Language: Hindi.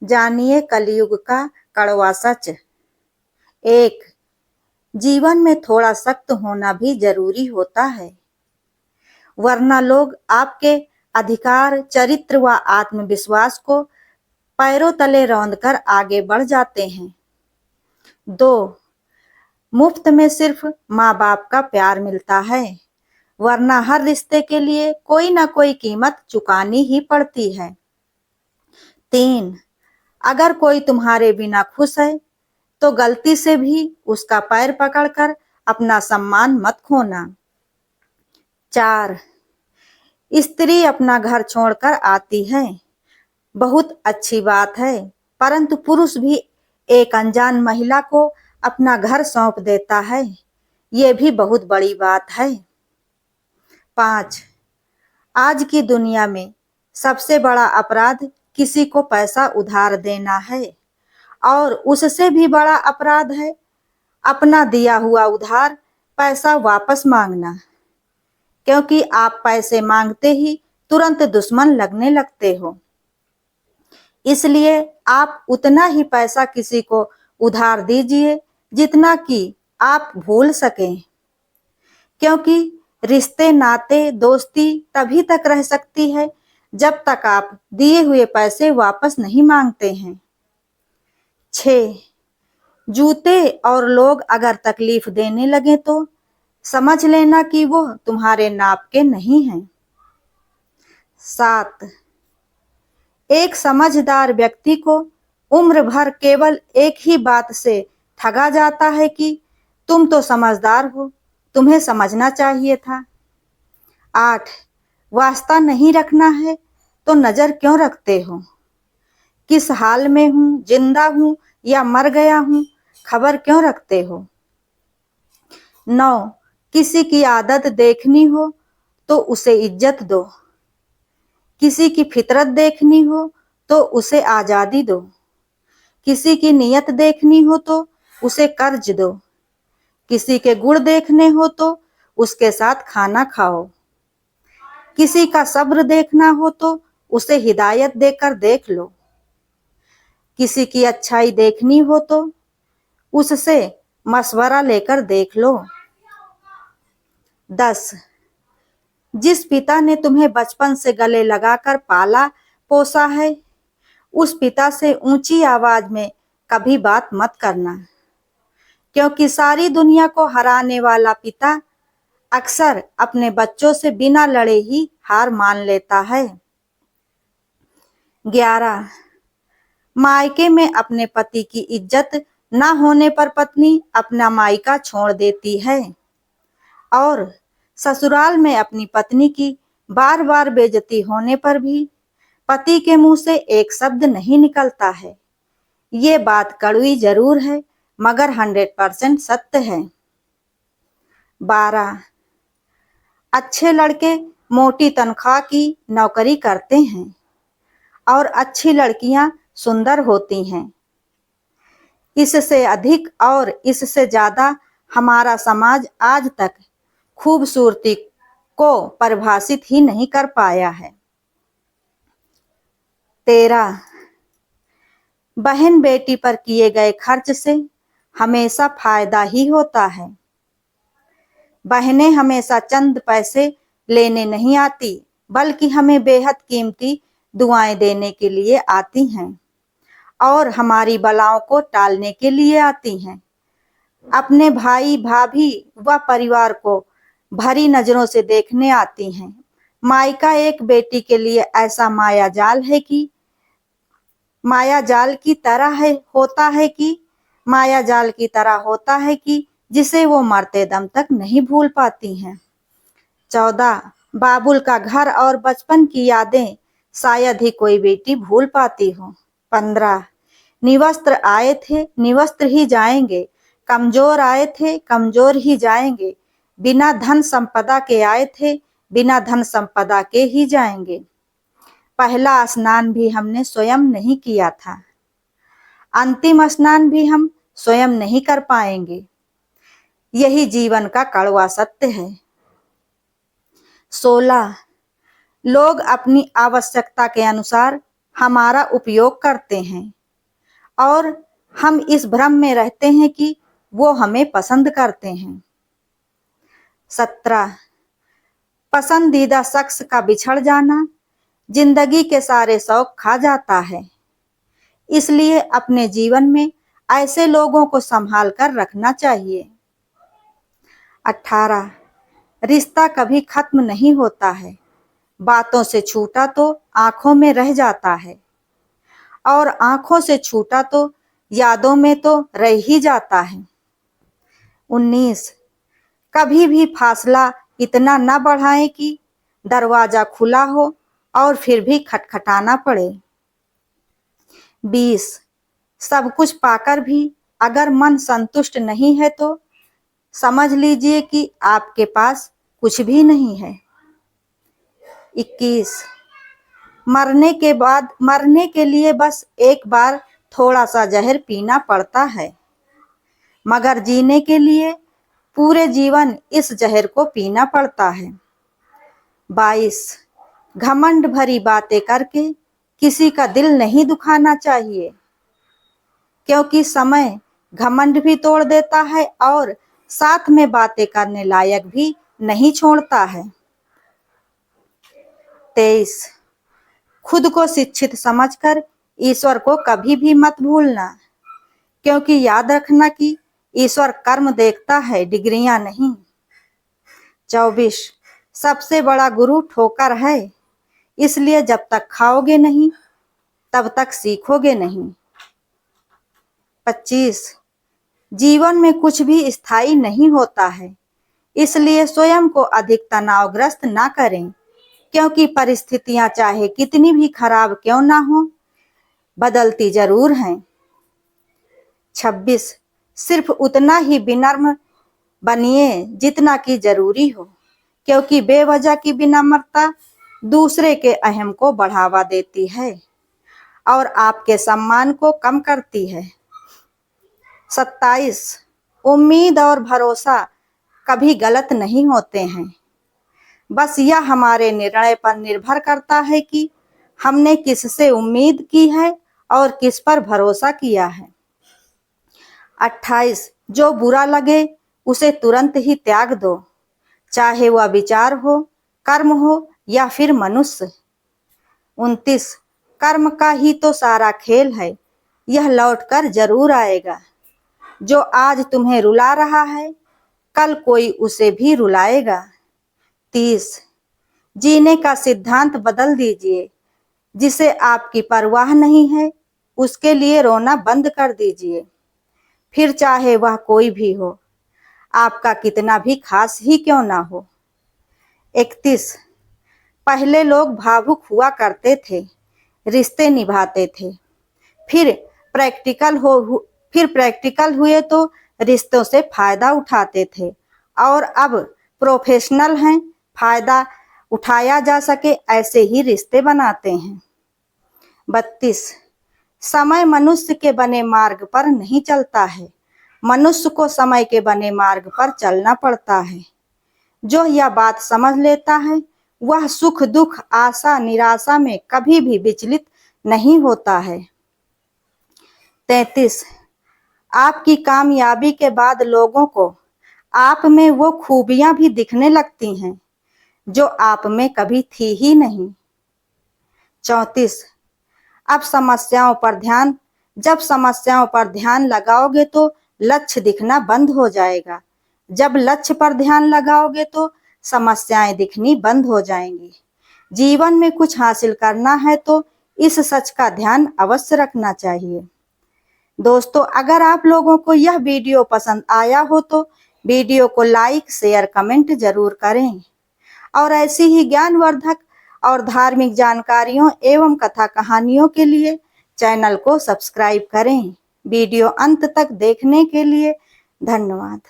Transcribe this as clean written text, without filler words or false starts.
जानिए कलयुग का कड़वा सच। एक, जीवन में थोड़ा सख्त होना भी जरूरी होता है, वरना लोग आपके अधिकार, चरित्र व आत्मविश्वास को पैरों तले रौंदकर आगे बढ़ जाते हैं। दो, मुफ्त में सिर्फ माँ बाप का प्यार मिलता है, वरना हर रिश्ते के लिए कोई ना कोई कीमत चुकानी ही पड़ती है। तीन, अगर कोई तुम्हारे बिना खुश है तो गलती से भी उसका पैर पकड़कर अपना सम्मान मत खोना। चार, स्त्री अपना घर छोड़कर आती है, बहुत अच्छी बात है, परंतु पुरुष भी एक अनजान महिला को अपना घर सौंप देता है, ये भी बहुत बड़ी बात है। 5, आज की दुनिया में सबसे बड़ा अपराध किसी को पैसा उधार देना है, और उससे भी बड़ा अपराध है अपना दिया हुआ उधार पैसा वापस मांगना, क्योंकि आप पैसे मांगते ही तुरंत दुश्मन लगने लगते हो। इसलिए आप उतना ही पैसा किसी को उधार दीजिए जितना कि आप भूल सकें, क्योंकि रिश्ते, नाते, दोस्ती तभी तक रह सकती है जब तक आप दिए हुए पैसे वापस नहीं मांगते हैं। 6, जूते और लोग अगर तकलीफ देने लगे तो समझ लेना कि वो तुम्हारे नाप के नहीं हैं। 7, एक समझदार व्यक्ति को उम्र भर केवल एक ही बात से ठगा जाता है कि तुम तो समझदार हो, तुम्हें समझना चाहिए था। 8, वास्ता नहीं रखना है तो नजर क्यों रखते हो, किस हाल में हूँ, जिंदा हूँ या मर गया हूँ, खबर क्यों रखते हो। 9, किसी की आदत देखनी हो तो उसे इज्जत दो, किसी की फितरत देखनी हो तो उसे आजादी दो, किसी की नीयत देखनी हो तो उसे कर्ज दो, किसी के गुण देखने हो तो उसके साथ खाना खाओ, किसी का सब्र देखना हो तो उसे हिदायत देकर देख लो, किसी की अच्छाई देखनी हो तो उससे मशवरा लेकर देख लो। 10, जिस पिता ने तुम्हें बचपन से गले लगाकर पाला पोसा है, उस पिता से ऊंची आवाज में कभी बात मत करना, क्योंकि सारी दुनिया को हराने वाला पिता अक्सर अपने बच्चों से बिना लड़े ही हार मान लेता है। 11, मायके में अपने पति की इज्जत न होने पर पत्नी अपना मायका छोड़ देती है, और ससुराल में अपनी पत्नी की बार बार बेइज्जती होने पर भी पति के मुंह से एक शब्द नहीं निकलता है। ये बात कड़वी जरूर है मगर 100% सत्य है। 12, अच्छे लड़के मोटी तनख्वाह की नौकरी करते हैं और अच्छी लड़कियां सुंदर होती हैं। इससे अधिक और इससे ज्यादा हमारा समाज आज तक खूबसूरती को परिभाषित ही नहीं कर पाया है। 13, बहन बेटी पर किए गए खर्च से हमेशा फायदा ही होता है। बहनें हमेशा चंद पैसे लेने नहीं आती, बल्कि हमें बेहद कीमती दुआएं देने के लिए आती हैं और हमारी बलाओं को टालने के लिए आती हैं। अपने भाई, भाभी व परिवार को भरी नजरों से देखने आती हैं। मायका एक बेटी के लिए ऐसा माया जाल है कि माया जाल की तरह होता है कि जिसे वो मरते दम तक नहीं भूल पाती हैं। 14, बाबुल का घर और बचपन की यादें शायद ही कोई बेटी भूल पाती हो। 15, निवस्त्र आए थे, निवस्त्र ही जाएंगे, कमजोर आए थे, कमजोर ही जाएंगे, बिना धन संपदा के आए थे, बिना धन संपदा के ही जाएंगे। पहला स्नान भी हमने स्वयं नहीं किया था, अंतिम स्नान भी हम स्वयं नहीं कर पाएंगे। यही जीवन का कड़वा सत्य है। 16, लोग अपनी आवश्यकता के अनुसार हमारा उपयोग करते हैं और हम इस भ्रम में रहते हैं कि वो हमें पसंद करते हैं। 17 पसंदीदा शख्स का बिछड़ जाना जिंदगी के सारे शौक खा जाता है, इसलिए अपने जीवन में ऐसे लोगों को संभाल कर रखना चाहिए। 18 रिश्ता कभी खत्म नहीं होता है, बातों से छूटा तो आंखों में रह जाता है और आंखों से छूटा तो यादों में तो रह ही जाता है। 19 कभी भी फासला इतना न बढ़ाएं कि दरवाजा खुला हो और फिर भी खटखटाना पड़े। 20 सब कुछ पाकर भी अगर मन संतुष्ट नहीं है तो समझ लीजिए कि आपके पास कुछ भी नहीं है। 21 मरने के लिए बस एक बार थोड़ा सा जहर पीना पड़ता है, मगर जीने के लिए पूरे जीवन इस जहर को पीना पड़ता है। 22 घमंड भरी बातें करके किसी का दिल नहीं दुखाना चाहिए, क्योंकि समय घमंड भी तोड़ देता है और साथ में बातें करने लायक भी नहीं छोड़ता है। 23 खुद को शिक्षित समझकर ईश्वर को कभी भी मत भूलना, क्योंकि याद रखना कि ईश्वर कर्म देखता है, डिग्रियां नहीं। 24 सबसे बड़ा गुरु ठोकर है, इसलिए जब तक खाओगे नहीं तब तक सीखोगे नहीं। 25 जीवन में कुछ भी स्थायी नहीं होता है, इसलिए स्वयं को अधिक तनावग्रस्त ना करें, क्योंकि परिस्थितियां चाहे कितनी भी खराब क्यों ना हो, बदलती जरूर हैं। 26 सिर्फ उतना ही विनम्र बनिए जितना कि जरूरी हो, क्योंकि बेवजह की विनम्रता दूसरे के अहम को बढ़ावा देती है और आपके सम्मान को कम करती है। 27 उम्मीद और भरोसा कभी गलत नहीं होते हैं, बस यह हमारे निर्णय पर निर्भर करता है कि हमने किससे उम्मीद की है और किस पर भरोसा किया है। 28 जो बुरा लगे उसे तुरंत ही त्याग दो, चाहे वह विचार हो, कर्म हो या फिर मनुष्य। 29 कर्म का ही तो सारा खेल है, यह लौटकर जरूर आएगा। जो आज तुम्हें रुला रहा है कल कोई उसे भी रुलाएगा। 30 जीने का सिद्धांत बदल दीजिए, जिसे आपकी परवाह नहीं है उसके लिए रोना बंद कर दीजिए, फिर चाहे वह कोई भी हो, आपका कितना भी खास ही क्यों ना हो। 31 पहले लोग भावुक हुआ करते थे, रिश्ते निभाते थे, फिर प्रैक्टिकल हुए तो रिश्तों से फायदा उठाते थे और अब प्रोफेशनल हैं, फायदा उठाया जा सके ऐसे ही रिश्ते बनाते हैं। 32 समय मनुष्य के बने मार्ग पर नहीं चलता है, मनुष्य को समय के बने मार्ग पर चलना पड़ता है। जो यह बात समझ लेता है वह सुख दुख आशा निराशा में कभी भी विचलित नहीं होता है। 33 आपकी कामयाबी के बाद लोगों को आप में वो खूबियां भी दिखने लगती हैं जो आप में कभी थी ही नहीं। 34 जब समस्याओं पर ध्यान लगाओगे तो लक्ष्य दिखना बंद हो जाएगा, जब लक्ष्य पर ध्यान लगाओगे तो समस्याएं दिखनी बंद हो जाएंगी। जीवन में कुछ हासिल करना है तो इस सच का ध्यान अवश्य रखना चाहिए। दोस्तों, अगर आप लोगों को यह वीडियो पसंद आया हो तो वीडियो को लाइक शेयर कमेंट जरूर करें और ऐसी ही ज्ञानवर्धक और धार्मिक जानकारियों एवं कथा कहानियों के लिए चैनल को सब्सक्राइब करें। वीडियो अंत तक देखने के लिए धन्यवाद।